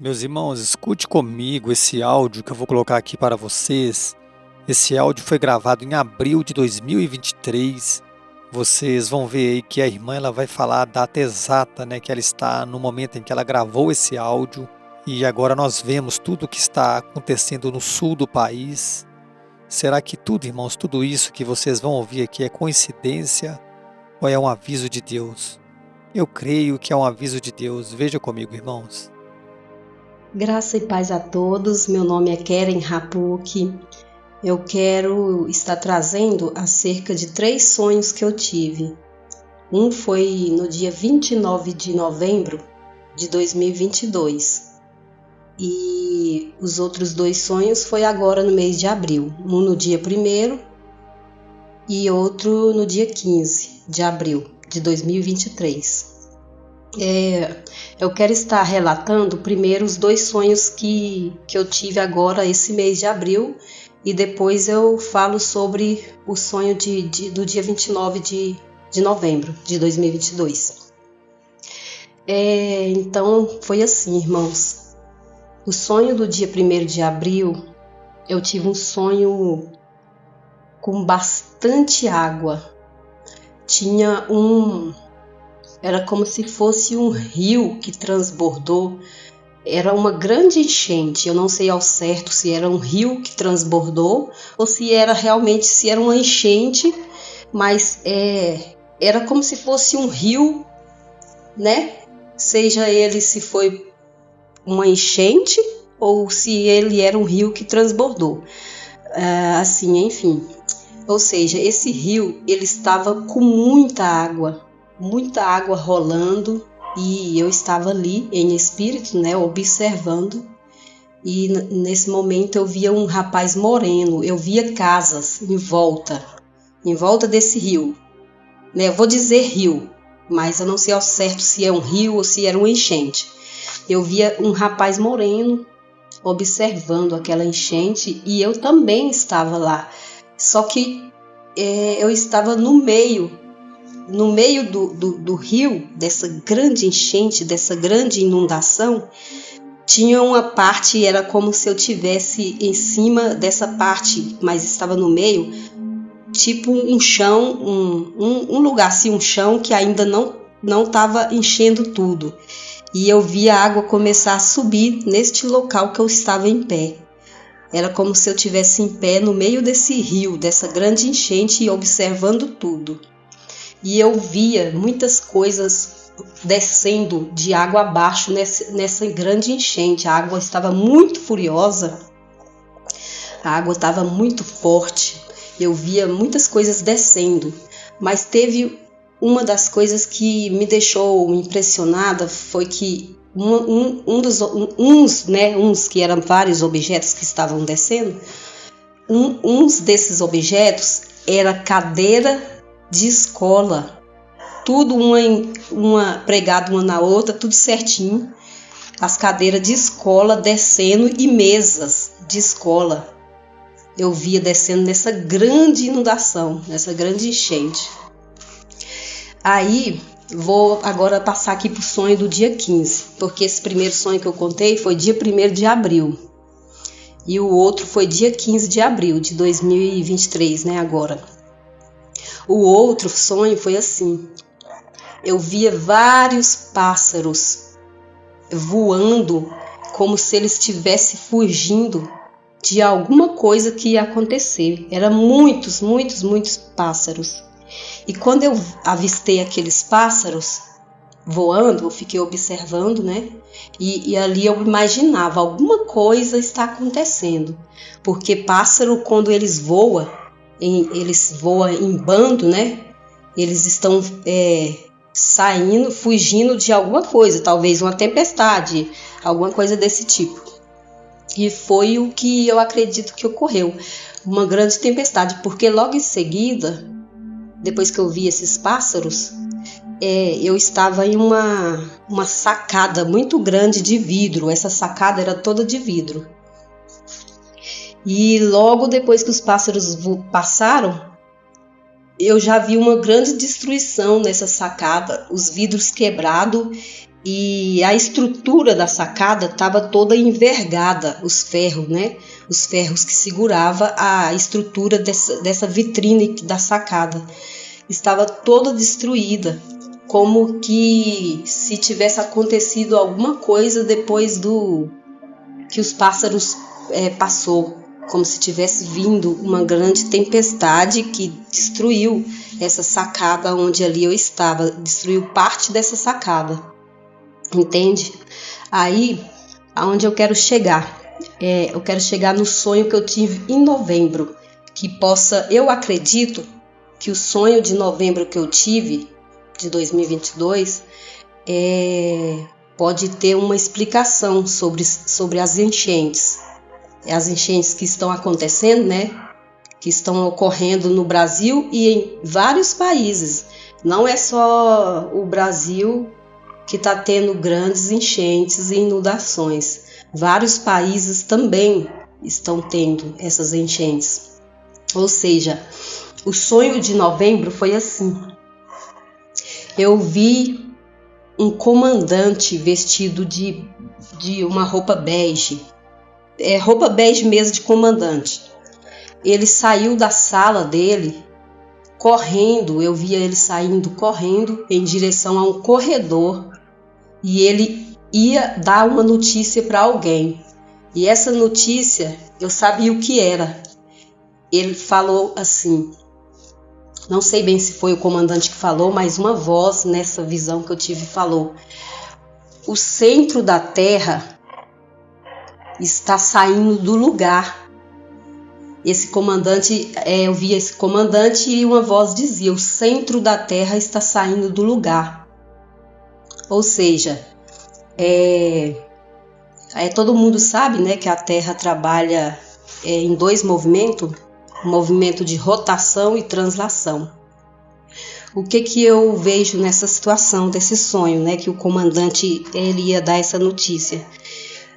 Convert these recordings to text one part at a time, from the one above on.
Meus irmãos, escute comigo esse áudio que eu vou colocar aqui para vocês. Esse áudio foi gravado em abril de 2023. Vocês vão ver aí que a irmã ela vai falar a data exata, né, que ela está no momento em que ela gravou esse áudio. E agora nós vemos tudo o que está acontecendo no sul do país. Será que tudo, irmãos, tudo isso que vocês vão ouvir aqui é coincidência ou é um aviso de Deus? Eu creio que é um aviso de Deus. Veja comigo, irmãos. Graça e paz a todos, meu nome é Keren Rapucci. Eu quero estar trazendo acerca de 3 sonhos que eu tive. Um foi no dia 29 de novembro de 2022 e os outros 2 sonhos foi agora no mês de abril. Um no dia 1º e outro no dia 15 de abril de 2023. Eu quero estar relatando primeiro os 2 sonhos que eu tive agora esse mês de abril e depois eu falo sobre o sonho do dia 29 de novembro de 2022. Então foi assim, irmãos. O sonho do dia 1º de abril, eu tive um sonho com bastante água. Era como se fosse um rio que transbordou. Era uma grande enchente. Eu não sei ao certo se era um rio que transbordou ou se era uma enchente, mas era como se fosse um rio, né? Seja ele se foi uma enchente ou se ele era um rio que transbordou. Assim, enfim. Ou seja, esse rio ele estava com muita água rolando, e eu estava ali em espírito, né, observando, e nesse momento eu via um rapaz moreno, eu via casas em volta desse rio, né, eu vou dizer rio, mas eu não sei ao certo se é um rio ou se era uma enchente. Eu via um rapaz moreno observando aquela enchente e eu também estava lá, só que eu estava no meio do rio, dessa grande enchente, dessa grande inundação. Tinha uma parte, era como se eu estivesse em cima dessa parte, mas estava no meio, tipo um chão, um lugar assim, um chão que ainda não estava enchendo tudo. E eu via a água começar a subir neste local que eu estava em pé. Era como se eu estivesse em pé no meio desse rio, dessa grande enchente, e observando tudo. E eu via muitas coisas descendo de água abaixo nessa grande enchente. A água estava muito furiosa, a água estava muito forte. Eu via muitas coisas descendo, mas teve uma das coisas que me deixou impressionada, foi que uns que eram vários objetos que estavam descendo, uns desses objetos era cadeira de escola, tudo uma pregada uma na outra, tudo certinho, as cadeiras de escola descendo e mesas de escola. Eu via descendo nessa grande inundação, nessa grande enchente. Aí vou agora passar aqui para o sonho do dia 15, porque esse primeiro sonho que eu contei foi dia 1º de abril e o outro foi dia 15 de abril de 2023, né, agora. O outro sonho foi assim: eu via vários pássaros voando como se eles estivessem fugindo de alguma coisa que ia acontecer. Eram muitos pássaros. E quando eu avistei aqueles pássaros voando, eu fiquei observando, né? E ali eu imaginava, alguma coisa está acontecendo. Porque pássaro, quando eles voam em bando, né? Eles estão saindo, fugindo de alguma coisa, talvez uma tempestade, alguma coisa desse tipo. E foi o que eu acredito que ocorreu, uma grande tempestade, porque logo em seguida, depois que eu vi esses pássaros, eu estava em uma sacada muito grande de vidro. Essa sacada era toda de vidro. E logo depois que os pássaros passaram, eu já vi uma grande destruição nessa sacada, os vidros quebrados e a estrutura da sacada estava toda envergada, os ferros, né? Os ferros que segurava a estrutura dessa vitrine da sacada. Estava toda destruída, como que se tivesse acontecido alguma coisa depois que os pássaros passou, como se tivesse vindo uma grande tempestade que destruiu essa sacada onde ali eu estava, destruiu parte dessa sacada, entende? Aí, aonde eu quero chegar? Eu quero chegar no sonho que eu tive em novembro, eu acredito que o sonho de novembro que eu tive, de 2022, pode ter uma explicação sobre as enchentes que estão acontecendo, né? Que estão ocorrendo no Brasil e em vários países. Não é só o Brasil que está tendo grandes enchentes e inundações. Vários países também estão tendo essas enchentes. Ou seja, o sonho de novembro foi assim. Eu vi um comandante vestido de uma roupa bege. Roupa bege mesmo de comandante. Ele saiu da sala dele correndo, eu via ele saindo correndo em direção a um corredor e ele ia dar uma notícia para alguém. E essa notícia eu sabia o que era. Ele falou assim, não sei bem se foi o comandante que falou, mas uma voz nessa visão que eu tive falou: o centro da terra está saindo do lugar. Esse comandante, eu via esse comandante e uma voz dizia: o centro da terra está saindo do lugar. Ou seja, todo mundo sabe, né, que a terra trabalha em dois movimentos, o movimento de rotação e translação. O que eu vejo nessa situação, desse sonho, né, que o comandante ele ia dar essa notícia?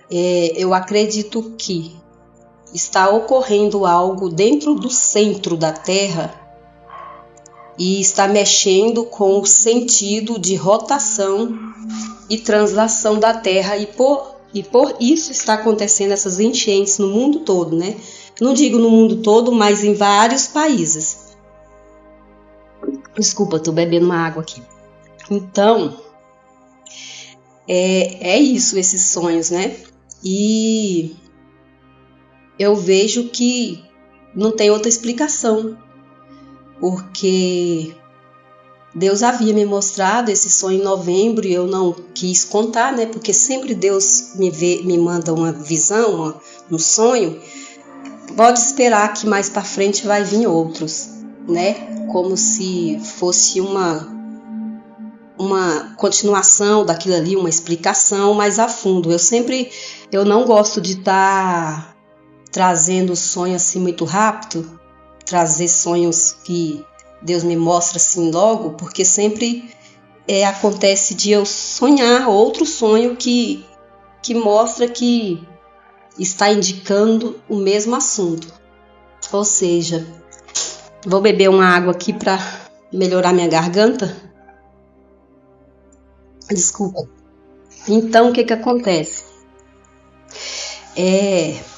Eu acredito que está ocorrendo algo dentro do centro da Terra e está mexendo com o sentido de rotação e translação da Terra e por isso está acontecendo essas enchentes no mundo todo, né? Não digo no mundo todo, mas em vários países. Desculpa, estou bebendo uma água aqui. Então, é isso, esses sonhos, né? E eu vejo que não tem outra explicação, porque Deus havia me mostrado esse sonho em novembro e eu não quis contar, né? Porque sempre Deus me manda uma visão, um sonho. Pode esperar que mais para frente vai vir outros, né? Como se fosse uma continuação daquilo ali, uma explicação mais a fundo. Eu não gosto de estar trazendo sonho assim muito rápido, trazer sonhos que Deus me mostra assim logo, porque sempre acontece de eu sonhar outro sonho que mostra que está indicando o mesmo assunto. Ou seja, vou beber uma água aqui para melhorar minha garganta. Desculpa. Então, o que acontece?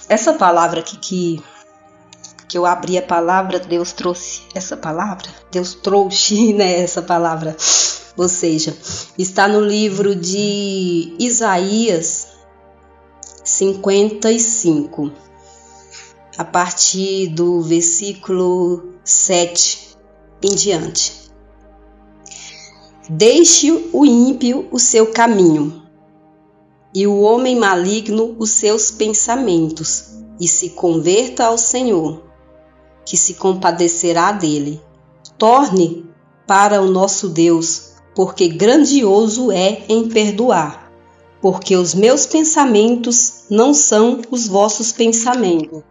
Essa palavra aqui que eu abri a palavra, Deus trouxe essa palavra. Deus trouxe, né, essa palavra. Ou seja, está no livro de Isaías 55, a partir do versículo 7 em diante. Deixe o ímpio o seu caminho, e o homem maligno os seus pensamentos, e se converta ao Senhor, que se compadecerá dele. Torne para o nosso Deus, porque grandioso é em perdoar, porque os meus pensamentos não são os vossos pensamentos,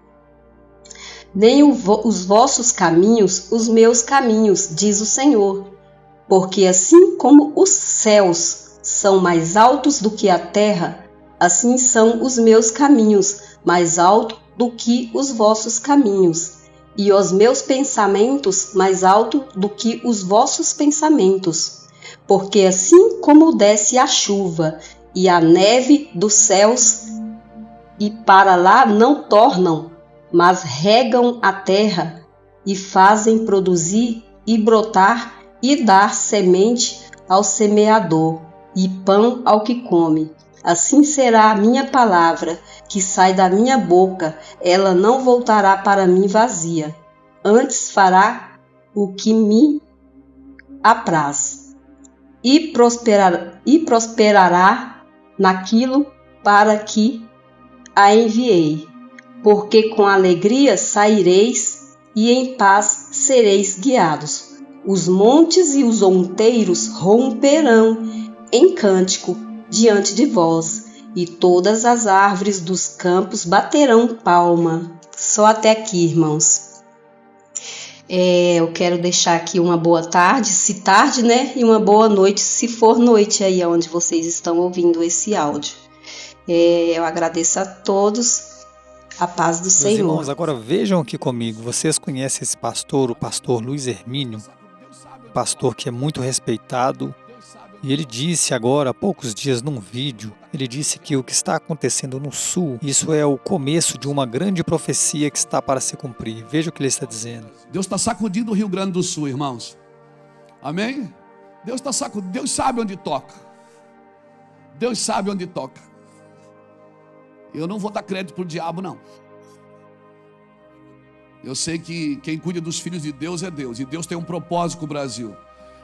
nem os vossos caminhos os meus caminhos, diz o Senhor. Porque assim como os céus são mais altos do que a terra, assim são os meus caminhos mais altos do que os vossos caminhos, e os meus pensamentos mais altos do que os vossos pensamentos. porque assim como desce a chuva e a neve dos céus, e para lá não tornam, mas regam a terra e fazem produzir e brotar e dar semente ao semeador e pão ao que come. Assim será a minha palavra que sai da minha boca, ela não voltará para mim vazia, antes fará o que me apraz e prosperará naquilo para que a enviei, porque com alegria saireis e em paz sereis guiados. Os montes e os outeiros romperão em cântico diante de vós, e todas as árvores dos campos baterão palma. Só até aqui, irmãos. Eu quero deixar aqui uma boa tarde, se tarde, né? E uma boa noite, se for noite aí onde vocês estão ouvindo esse áudio. Eu agradeço a todos, a paz do Senhor. Irmãos, agora vejam aqui comigo, vocês conhecem esse pastor, o pastor Luiz Hermínio, pastor que é muito respeitado, e ele disse agora, há poucos dias num vídeo, ele disse que o que está acontecendo no Sul, isso é o começo de uma grande profecia que está para se cumprir. Veja o que ele está dizendo. Deus está sacudindo o Rio Grande do Sul, irmãos. Amém? Deus está sacudindo, Deus sabe onde toca. Deus sabe onde toca. Eu não vou dar crédito para o diabo, não. Eu sei que quem cuida dos filhos de Deus é Deus, e Deus tem um propósito com o Brasil.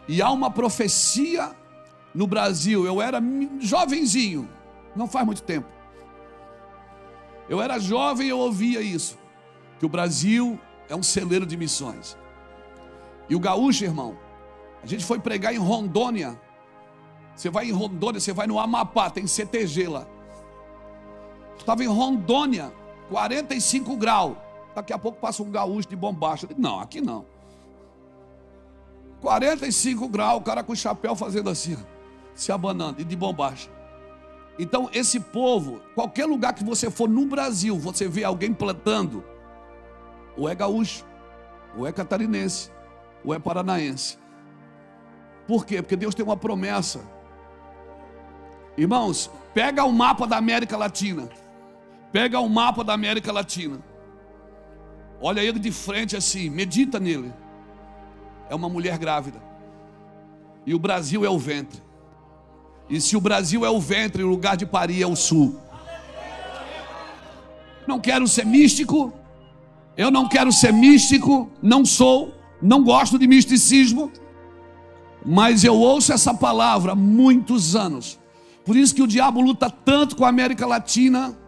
E há uma profecia no Brasil. Eu era jovenzinho, não faz muito tempo. Eu era jovem e eu ouvia isso, que o Brasil é um celeiro de missões. E o gaúcho, irmão, a gente foi pregar em Rondônia. Você vai em Rondônia, você vai no Amapá, tem CTG lá. Estava em Rondônia, 45 graus. Daqui a pouco passa um gaúcho de bombacha. Não, aqui não. 45 graus, o cara com o chapéu fazendo assim, se abanando, e de bombacha. Então esse povo, qualquer lugar que você for no Brasil, você vê alguém plantando, ou é gaúcho, ou é catarinense, ou é paranaense. Por quê? Porque Deus tem uma promessa. Irmãos, pega o mapa da América Latina. Pega o mapa da América Latina. Olha ele de frente assim, medita nele. É uma mulher grávida. E o Brasil é o ventre. E se o Brasil é o ventre, o lugar de parir é o sul. Não quero ser místico. Eu não quero ser místico. Não sou. Não gosto de misticismo. Mas eu ouço essa palavra há muitos anos. Por isso que o diabo luta tanto com a América Latina,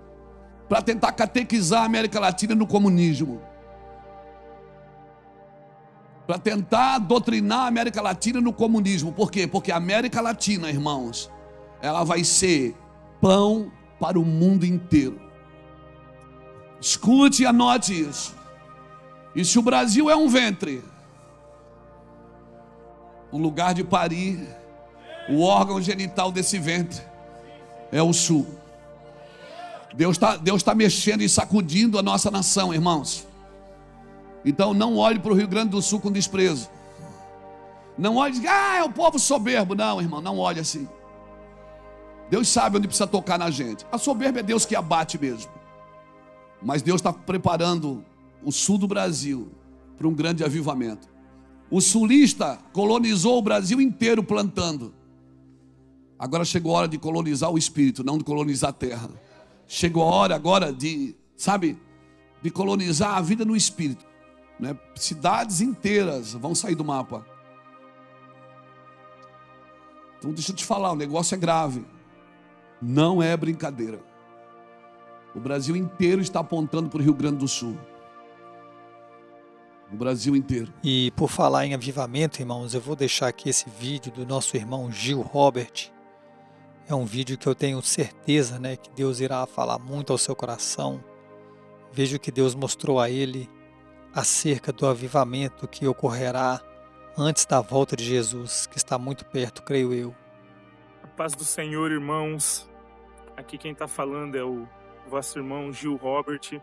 para tentar catequizar a América Latina no comunismo. Para tentar doutrinar a América Latina no comunismo. Por quê? Porque a América Latina, irmãos, ela vai ser pão para o mundo inteiro. Escute e anote isso. E se o Brasil é um ventre, o lugar de parir, o órgão genital desse ventre é o sul. Deus tá mexendo e sacudindo a nossa nação, irmãos. Então não olhe para o Rio Grande do Sul com desprezo. Não olhe e diga, é o povo soberbo. Não, irmão, não olhe assim. Deus sabe onde precisa tocar na gente. A soberba é Deus que abate mesmo. Mas Deus está preparando o sul do Brasil para um grande avivamento. O sulista colonizou o Brasil inteiro plantando. Agora chegou a hora de colonizar o espírito, não de colonizar a terra. Chegou a hora agora de, de colonizar a vida no espírito. Né? Cidades inteiras vão sair do mapa. Então deixa eu te falar, o negócio é grave. Não é brincadeira. O Brasil inteiro está apontando para o Rio Grande do Sul. O Brasil inteiro. E por falar em avivamento, irmãos, eu vou deixar aqui esse vídeo do nosso irmão Gil Robert. É um vídeo que eu tenho certeza, né, que Deus irá falar muito ao seu coração. Veja o que Deus mostrou a ele acerca do avivamento que ocorrerá antes da volta de Jesus, que está muito perto, creio eu. A paz do Senhor, irmãos. Aqui quem está falando é o vosso irmão Gil Robert.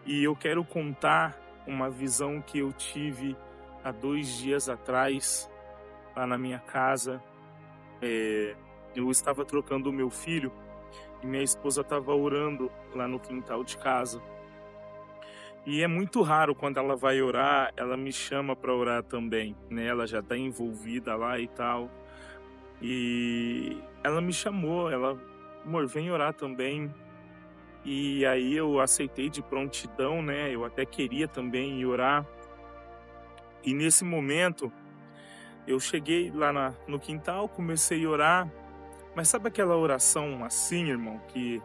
E eu quero contar uma visão que eu tive há 2 dias atrás, lá na minha casa. eu estava trocando o meu filho e minha esposa estava orando lá no quintal de casa. E é muito raro quando ela vai orar, ela me chama para orar também, né? Ela já está envolvida lá e tal. E ela me chamou, amor, vem orar também. E aí eu aceitei de prontidão, né? Eu até queria também ir orar. E nesse momento, eu cheguei lá no quintal, comecei a orar. Mas sabe aquela oração assim, irmão, que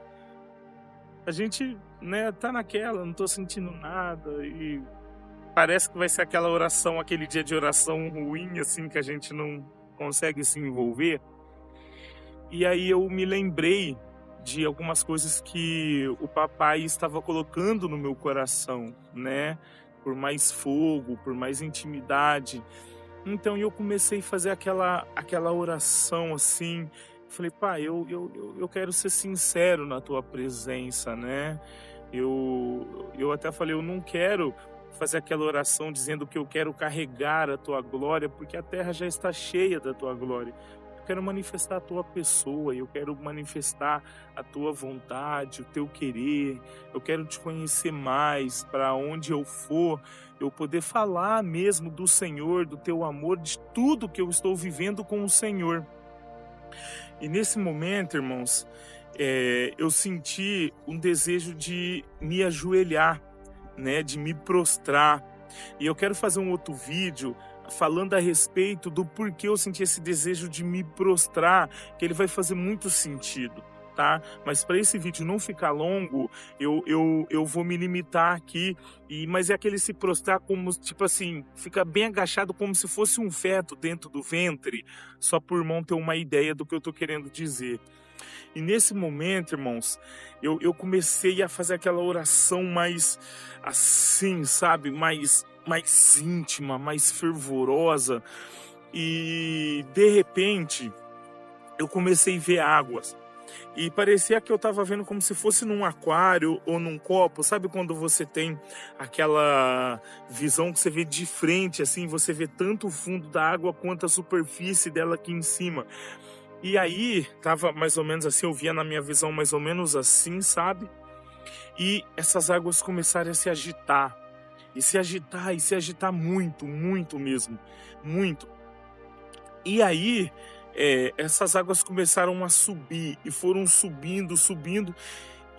a gente, né, tá naquela, não tô sentindo nada e parece que vai ser aquela oração, aquele dia de oração ruim, assim, que a gente não consegue se envolver. E aí eu me lembrei de algumas coisas que o papai estava colocando no meu coração, né? Por mais fogo, por mais intimidade. Então eu comecei a fazer aquela oração assim. Falei, pai, eu quero ser sincero na tua presença, né? Eu até falei, eu não quero fazer aquela oração dizendo que eu quero carregar a tua glória, porque a terra já está cheia da tua glória. Eu quero manifestar a tua pessoa, eu quero manifestar a tua vontade, o teu querer. Eu quero te conhecer mais, para onde eu for, eu poder falar mesmo do Senhor, do teu amor, de tudo que eu estou vivendo com o Senhor. E nesse momento, irmãos, eu senti um desejo de me ajoelhar, né, de me prostrar. E eu quero fazer um outro vídeo falando a respeito do porquê eu senti esse desejo de me prostrar, que ele vai fazer muito sentido, tá? Mas para esse vídeo não ficar longo, eu vou me limitar aqui. Mas é aquele se prostrar como, tipo assim, fica bem agachado como se fosse um feto dentro do ventre, só por irmão ter uma ideia do que eu tô querendo dizer. E nesse momento, irmãos, eu comecei a fazer aquela oração mais assim, sabe? Mais íntima, mais fervorosa. E de repente, eu comecei a ver águas. E parecia que eu estava vendo como se fosse num aquário ou num copo. Sabe quando você tem aquela visão que você vê de frente, assim, você vê tanto o fundo da água quanto a superfície dela aqui em cima. E aí, tava mais ou menos assim, eu via na minha visão mais ou menos assim, sabe? E essas águas começaram a se agitar. E se agitar muito, muito mesmo. Muito. E aí, essas águas começaram a subir. E foram subindo, subindo.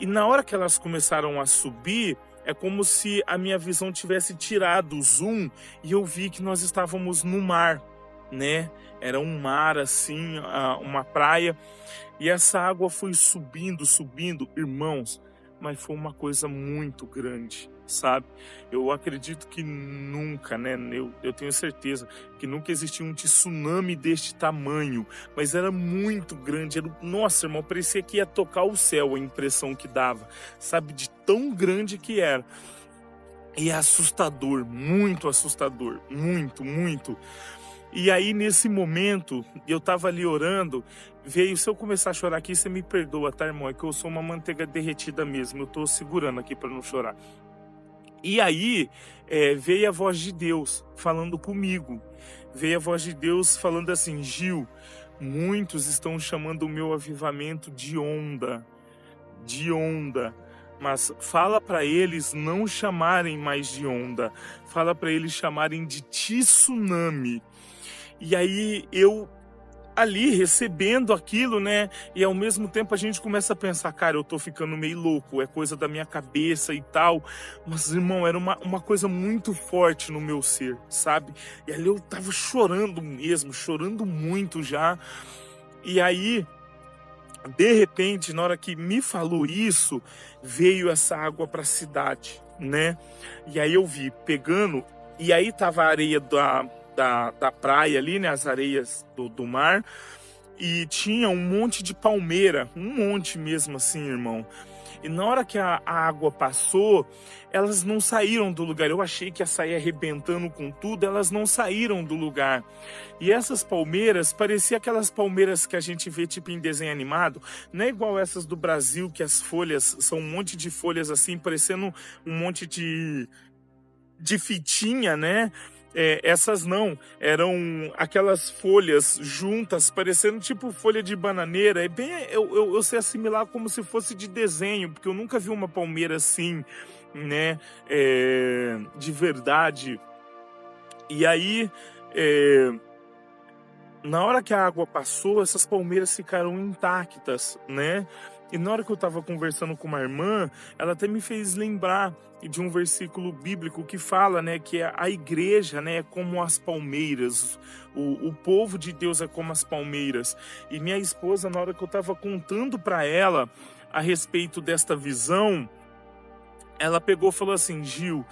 E na hora que elas começaram a subir, é como se a minha visão tivesse tirado o zoom. E eu vi que nós estávamos no mar, né? Era um mar assim, uma praia, e essa água foi subindo, subindo, irmãos, mas foi uma coisa muito grande, sabe? Eu acredito que nunca, né? Eu tenho certeza que nunca existiu um tsunami deste tamanho, mas era muito grande. Nossa, irmão, parecia que ia tocar o céu, a impressão que dava, sabe? De tão grande que era. E é assustador, muito assustador, muito, muito. E aí, nesse momento, eu tava ali orando, veio, se eu começar a chorar aqui, você me perdoa, tá, irmão? É que eu sou uma manteiga derretida mesmo, eu tô segurando aqui para não chorar. E aí, veio a voz de Deus falando comigo. Veio a voz de Deus falando assim, Gil, muitos estão chamando o meu avivamento de onda, mas fala para eles não chamarem mais de onda, fala para eles chamarem de tsunami. E aí eu ali recebendo aquilo, né? E ao mesmo tempo a gente começa a pensar, cara, eu tô ficando meio louco, é coisa da minha cabeça e tal. Mas, irmão, era uma coisa muito forte no meu ser, sabe? E ali eu tava chorando mesmo, chorando muito já. E aí, de repente, na hora que me falou isso, veio essa água pra cidade, né? E aí eu vi pegando, e aí tava a areia da praia ali, né, as areias do mar, e tinha um monte de palmeira, um monte mesmo assim, irmão. E na hora que a água passou, elas não saíram do lugar. Eu achei que ia sair arrebentando com tudo, elas não saíram do lugar. E essas palmeiras, pareciam aquelas palmeiras que a gente vê tipo em desenho animado, não é igual essas do Brasil, que as folhas são um monte de folhas assim, parecendo um monte de fitinha, né? essas não, eram aquelas folhas juntas, parecendo tipo folha de bananeira. Eu sei assimilar como se fosse de desenho, porque eu nunca vi uma palmeira assim, né, de verdade. E aí, na hora que a água passou, essas palmeiras ficaram intactas, né? E na hora que eu estava conversando com uma irmã, ela até me fez lembrar de um versículo bíblico que fala, né, que a igreja, né, é como as palmeiras, o povo de Deus é como as palmeiras. E minha esposa, na hora que eu estava contando para ela a respeito desta visão, ela pegou e falou assim: Gil,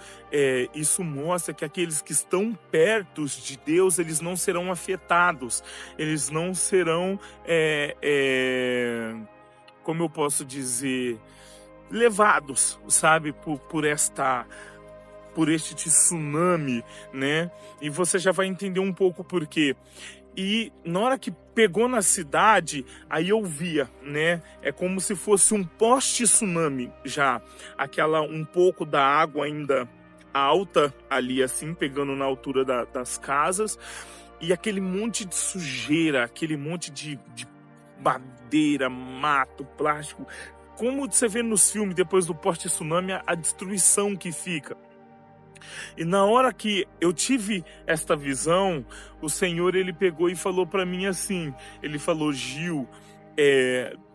isso mostra que aqueles que estão perto de Deus, eles não serão afetados, eles não serão, como eu posso dizer, levados, sabe, por este tsunami, né? E você já vai entender um pouco por quê. E na hora que pegou na cidade, aí eu via, né? É como se fosse um pós-tsunami já. Um pouco da água ainda alta ali, assim, pegando na altura das casas. E aquele monte de sujeira, aquele monte de madeira, mato, plástico. Como você vê nos filmes, depois do pós-tsunami, a destruição que fica. E na hora que eu tive esta visão, o Senhor, ele pegou e falou para mim assim, ele falou: Gil,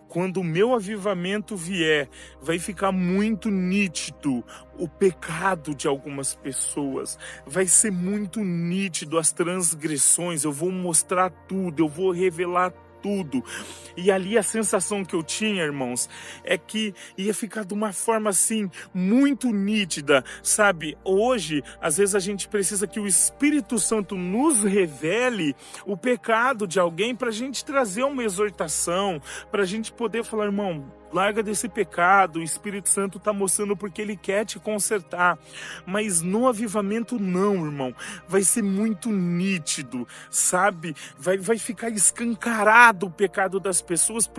quando o meu avivamento vier, vai ficar muito nítido o pecado de algumas pessoas, vai ser muito nítido as transgressões, eu vou mostrar tudo, eu vou revelar tudo. E ali a sensação que eu tinha, irmãos, é que ia ficar de uma forma assim, muito nítida, sabe? Hoje, às vezes a gente precisa que o Espírito Santo nos revele o pecado de alguém para a gente trazer uma exortação, para a gente poder falar: irmão, larga desse pecado, o Espírito Santo está mostrando porque Ele quer te consertar. Mas no avivamento não, irmão, vai ser muito nítido, sabe? Vai ficar escancarado o pecado das pessoas,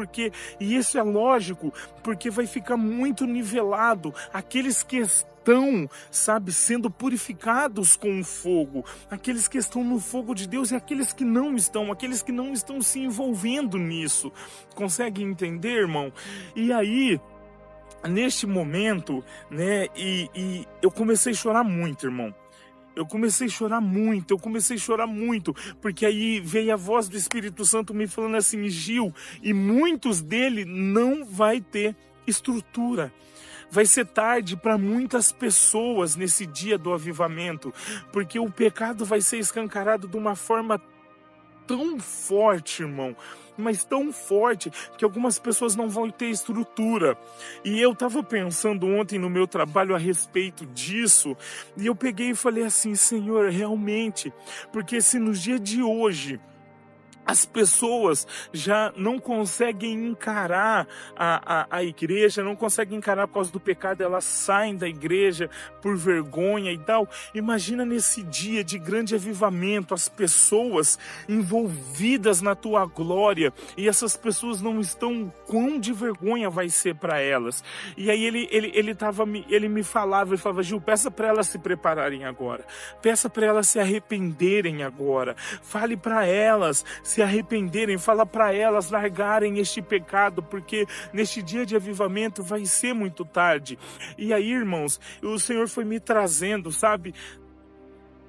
e isso é lógico, porque vai ficar muito nivelado aqueles que estão, sabe, sendo purificados com o fogo, aqueles que estão no fogo de Deus e aqueles que não estão se envolvendo nisso. Consegue entender, irmão? E aí, neste momento, né, e eu comecei a chorar muito, irmão. Eu comecei a chorar muito, porque aí veio a voz do Espírito Santo me falando assim: Gil, e muitos dele não vai ter estrutura. Vai ser tarde para muitas pessoas nesse dia do avivamento, porque o pecado vai ser escancarado de uma forma tão forte, irmão, mas tão forte, que algumas pessoas não vão ter estrutura. E eu estava pensando ontem no meu trabalho a respeito disso, e eu peguei e falei assim: Senhor, realmente, porque se nos dias de hoje as pessoas já não conseguem encarar a igreja, não conseguem encarar por causa do pecado, elas saem da igreja por vergonha e tal. Imagina nesse dia de grande avivamento, as pessoas envolvidas na tua glória, e essas pessoas não estão, quão de vergonha vai ser para elas. E aí ele me falava, Gil, peça para elas se prepararem agora, peça para elas se arrependerem agora, fale para elas se arrependerem, fala para elas largarem este pecado, porque neste dia de avivamento vai ser muito tarde. E aí, irmãos, o Senhor foi me trazendo, sabe,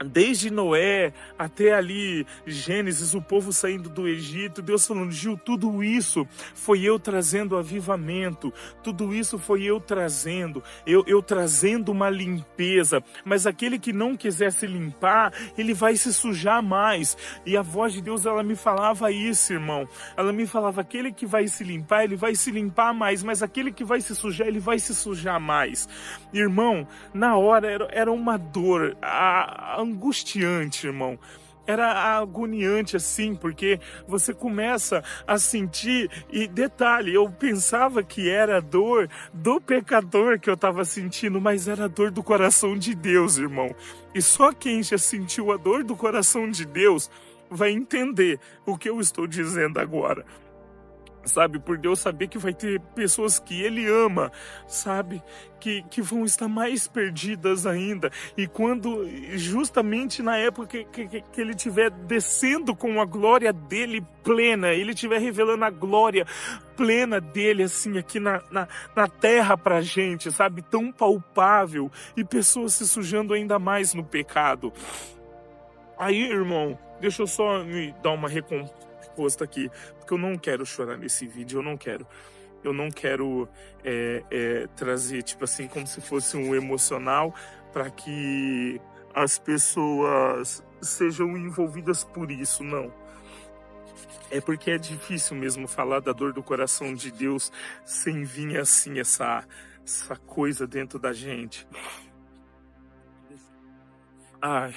desde Noé até ali Gênesis, o povo saindo do Egito, Deus falando: Gil, tudo isso foi eu trazendo avivamento, tudo isso foi eu trazendo, eu trazendo uma limpeza, mas aquele que não quiser se limpar, ele vai se sujar mais. E a voz de Deus, ela me falava isso, irmão, ela me falava: aquele que vai se limpar, ele vai se limpar mais, mas aquele que vai se sujar, ele vai se sujar mais. Irmão, na hora era uma dor angustiante, irmão. Era agoniante assim, porque você começa a sentir, e detalhe, eu pensava que era dor do pecador que eu estava sentindo, mas era a dor do coração de Deus, irmão. E só quem já sentiu a dor do coração de Deus vai entender o que eu estou dizendo agora. sabe? Por Deus saber que vai ter pessoas que Ele ama, sabe? Que vão estar mais perdidas ainda. E quando, justamente na época que Ele estiver descendo com a glória dEle plena, Ele estiver revelando a glória plena dEle, assim, aqui na terra pra gente, sabe? Tão palpável. E pessoas se sujando ainda mais no pecado. Aí, irmão, deixa eu só me dar uma recomposta aqui, porque eu não quero chorar nesse vídeo, eu não quero trazer, tipo assim, como se fosse um emocional para que as pessoas sejam envolvidas por isso, não. É porque é difícil mesmo falar da dor do coração de Deus sem vir assim essa coisa dentro da gente. Ai.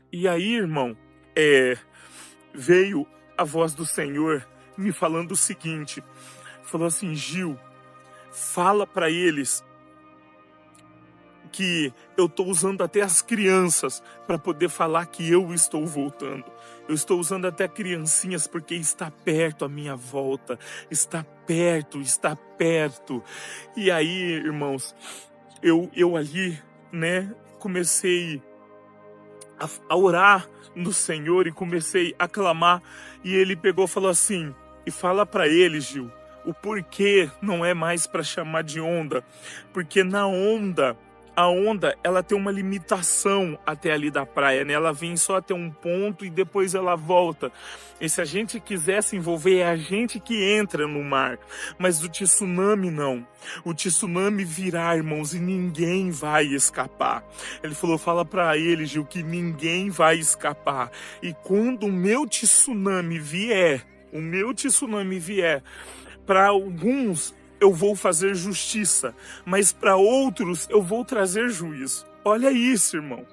E aí, irmão, veio a voz do Senhor me falando o seguinte, falou assim: Gil, fala para eles que eu estou usando até as crianças para poder falar que eu estou voltando. Eu estou usando até criancinhas porque está perto a minha volta, está perto. E aí, irmãos, eu ali, né, comecei a orar no Senhor e comecei a clamar, e Ele pegou e falou assim: e fala para ele, Gil, o porquê não é mais para chamar de onda, porque a onda, ela tem uma limitação até ali da praia, né? Ela vem só até um ponto e depois ela volta. E se a gente quiser se envolver, é a gente que entra no mar. Mas o tsunami não. O tsunami virá, irmãos, e ninguém vai escapar. Ele falou, fala para ele, Gil, que ninguém vai escapar. E quando o meu tsunami vier, para alguns eu vou fazer justiça, mas para outros eu vou trazer juízo. Olha isso, irmão.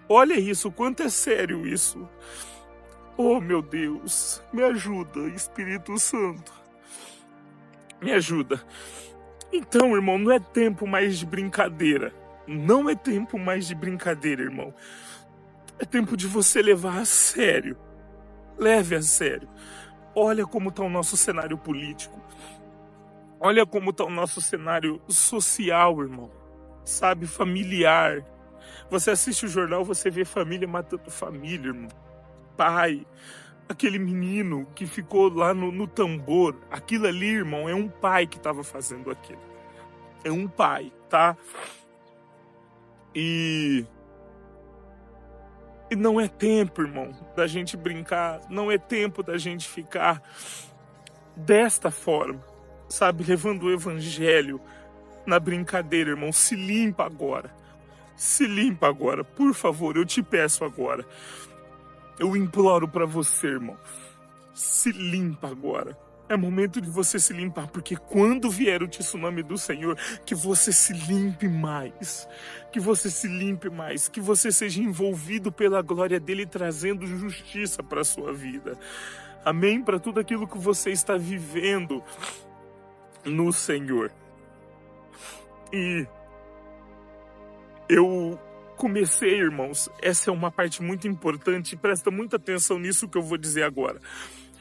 Olha isso, o quanto é sério isso. Oh, meu Deus, me ajuda, Espírito Santo. Me ajuda. Então, irmão, não é tempo mais de brincadeira. Não é tempo mais de brincadeira, irmão. É tempo de você levar a sério. Leve a sério. Olha como está o nosso cenário político. Olha como está o nosso cenário social, irmão. Sabe, familiar. Você assiste o jornal, você vê família matando família, irmão. Pai, aquele menino que ficou lá no tambor. Aquilo ali, irmão, é um pai que estava fazendo aquilo. É um pai, tá? E não é tempo, irmão, da gente brincar. Não é tempo da gente ficar desta forma. Sabe, levando o evangelho na brincadeira, irmão. Se limpa agora. Se limpa agora. Por favor, eu te peço agora. Eu imploro para você, irmão. Se limpa agora. É momento de você se limpar, porque quando vier o tsunami do Senhor, que você se limpe mais. Que você se limpe mais. Que você seja envolvido pela glória dele, trazendo justiça para a sua vida. Amém? Para tudo aquilo que você está vivendo no Senhor. E eu comecei, irmãos, essa é uma parte muito importante, presta muita atenção nisso que eu vou dizer agora.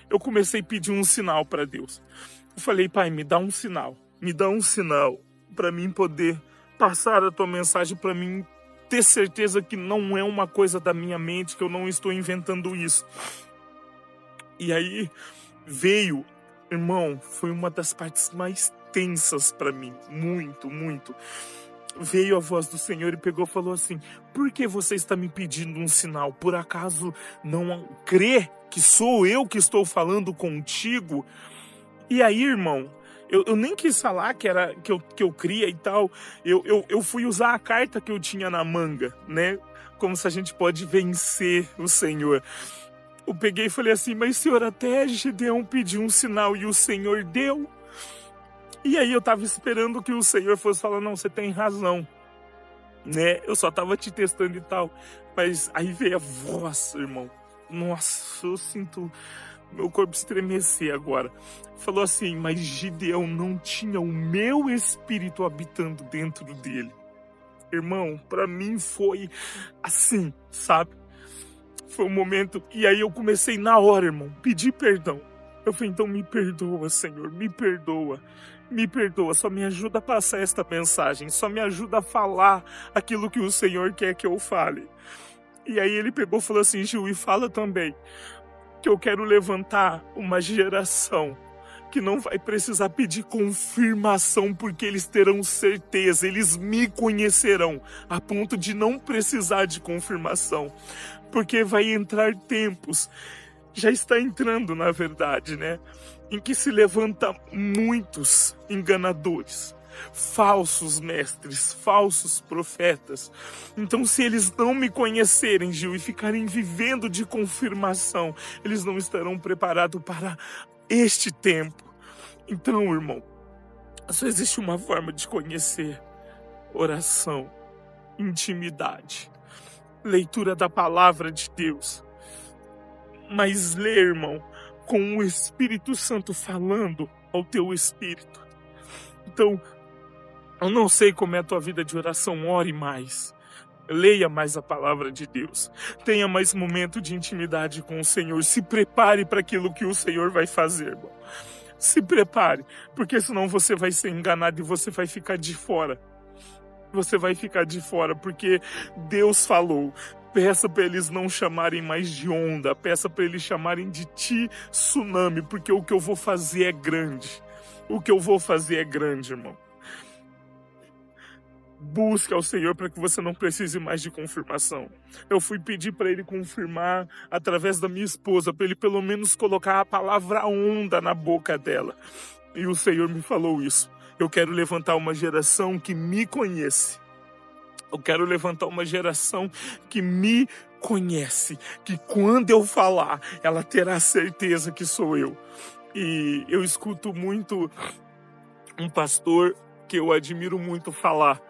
Eu comecei a pedir um sinal para Deus. Eu falei, Pai, me dá um sinal para mim poder passar a tua mensagem, para mim ter certeza que não é uma coisa da minha mente, que eu não estou inventando isso. E aí veio, irmão, foi uma das partes mais tensas para mim, muito, muito. Veio a voz do Senhor e pegou e falou assim, por que você está me pedindo um sinal? Por acaso não crê que sou eu que estou falando contigo? E aí, irmão, eu nem quis falar que eu cria e tal, eu fui usar a carta que eu tinha na manga, né? Como se a gente pode vencer o Senhor. Eu peguei e falei assim, mas Senhor, até Gideão pediu um sinal e o Senhor deu. E aí eu tava esperando que o Senhor fosse falar, não, você tem razão, né? Eu só tava te testando e tal. Mas aí veio a voz, irmão. Nossa, eu sinto meu corpo estremecer agora. Falou assim, mas Gideão não tinha o meu espírito habitando dentro dele. Irmão, pra mim foi assim, sabe? Foi um momento, e aí eu comecei na hora, irmão, pedir perdão. Eu falei, então me perdoa, Senhor, me perdoa. Me perdoa, só me ajuda a passar esta mensagem, só me ajuda a falar aquilo que o Senhor quer que eu fale. E aí ele pegou e falou assim, Gil, e fala também que eu quero levantar uma geração que não vai precisar pedir confirmação, porque eles terão certeza, eles me conhecerão, a ponto de não precisar de confirmação, porque vai entrar tempos, já está entrando na verdade, né? Em que se levanta muitos enganadores, falsos mestres, falsos profetas. Então, se eles não me conhecerem, Gil, e ficarem vivendo de confirmação, eles não estarão preparados para este tempo. Então, irmão, só existe uma forma de conhecer: oração, intimidade, leitura da palavra de Deus. Mas ler, irmão, com o Espírito Santo falando ao teu espírito. Então, eu não sei como é a tua vida de oração, ore mais. Leia mais a palavra de Deus. Tenha mais momento de intimidade com o Senhor. Se prepare para aquilo que o Senhor vai fazer, irmão. Se prepare, porque senão você vai ser enganado e você vai ficar de fora. Você vai ficar de fora, porque Deus falou. Peça para eles não chamarem mais de onda, peça para eles chamarem de tsunami, porque o que eu vou fazer é grande. O que eu vou fazer é grande, irmão. Busque ao Senhor para que você não precise mais de confirmação. Eu fui pedir para ele confirmar através da minha esposa, para ele pelo menos colocar a palavra onda na boca dela. E o Senhor me falou isso. Eu quero levantar uma geração que me conhece. Eu quero levantar uma geração que me conhece, que quando eu falar, ela terá certeza que sou eu. E eu escuto muito um pastor que eu admiro muito falar.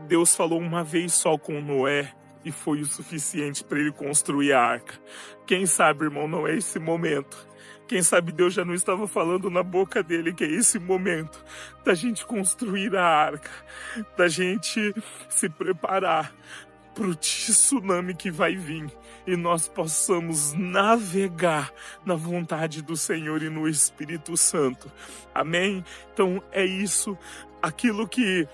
Deus falou uma vez só com Noé e foi o suficiente para ele construir a arca. Quem sabe, irmão, não é esse momento. Quem sabe Deus já não estava falando na boca dele que é esse momento da gente construir a arca, da gente se preparar para o tsunami que vai vir e nós possamos navegar na vontade do Senhor e no Espírito Santo. Amém? Então é isso, aquilo que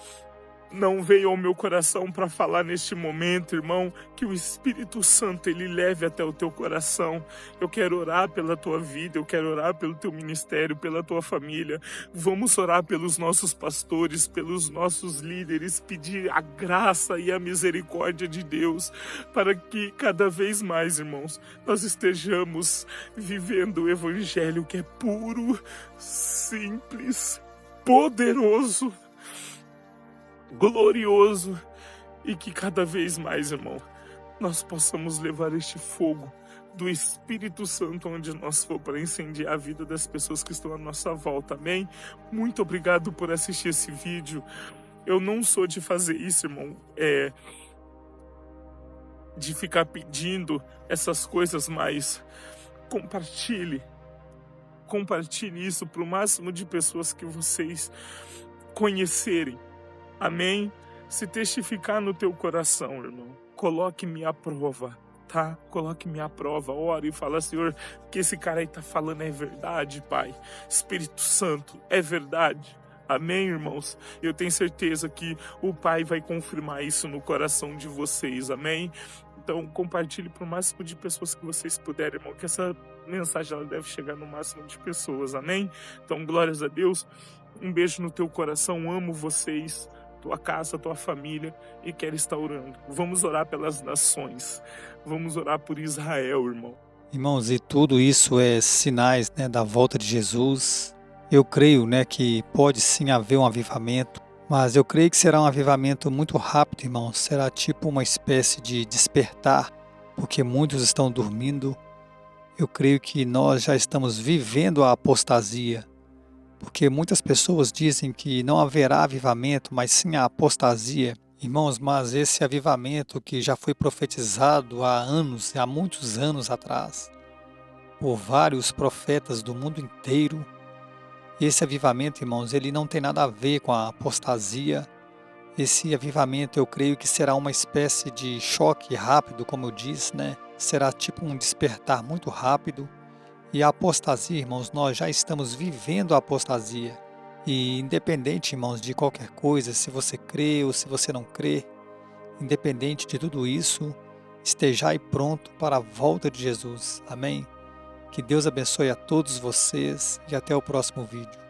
não veio ao meu coração para falar neste momento, irmão, que o Espírito Santo ele leve até o teu coração. Eu quero orar pela tua vida, eu quero orar pelo teu ministério, pela tua família. Vamos orar pelos nossos pastores, pelos nossos líderes, pedir a graça e a misericórdia de Deus para que cada vez mais, irmãos, nós estejamos vivendo o evangelho que é puro, simples, poderoso, glorioso, e que cada vez mais, irmão, nós possamos levar este fogo do Espírito Santo onde nós for para incendiar a vida das pessoas que estão à nossa volta, amém? Muito obrigado por assistir esse vídeo. Eu não sou de fazer isso, irmão, de ficar pedindo essas coisas, mas compartilhe isso para o máximo de pessoas que vocês conhecerem. Amém? Se testificar no teu coração, irmão, coloque-me à prova, tá? Coloque-me à prova, ore e fala, Senhor, o que esse cara aí tá falando é verdade, Pai. Espírito Santo, é verdade. Amém, irmãos? Eu tenho certeza que o Pai vai confirmar isso no coração de vocês, amém? Então, compartilhe para o máximo de pessoas que vocês puderem, irmão, que essa mensagem ela deve chegar no máximo de pessoas, amém? Então, glórias a Deus, um beijo no teu coração, amo vocês, tua casa, tua família, e quero estar orando. Vamos orar pelas nações, vamos orar por Israel, irmão. Irmãos, e tudo isso é sinais, né, da volta de Jesus. Eu creio, né, que pode sim haver um avivamento, mas eu creio que será um avivamento muito rápido, irmãos. Será tipo uma espécie de despertar, porque muitos estão dormindo. Eu creio que nós já estamos vivendo a apostasia, porque muitas pessoas dizem que não haverá avivamento, mas sim a apostasia. Irmãos, mas esse avivamento que já foi profetizado há anos, há muitos anos atrás, por vários profetas do mundo inteiro, esse avivamento, irmãos, ele não tem nada a ver com a apostasia. Esse avivamento eu creio que será uma espécie de choque rápido, como eu disse, né? Será tipo um despertar muito rápido, E a apostasia, irmãos, nós já estamos vivendo a apostasia. E independente, irmãos, de qualquer coisa, se você crê ou se você não crê, independente de tudo isso, estejai pronto para a volta de Jesus. Amém? Que Deus abençoe a todos vocês e até o próximo vídeo.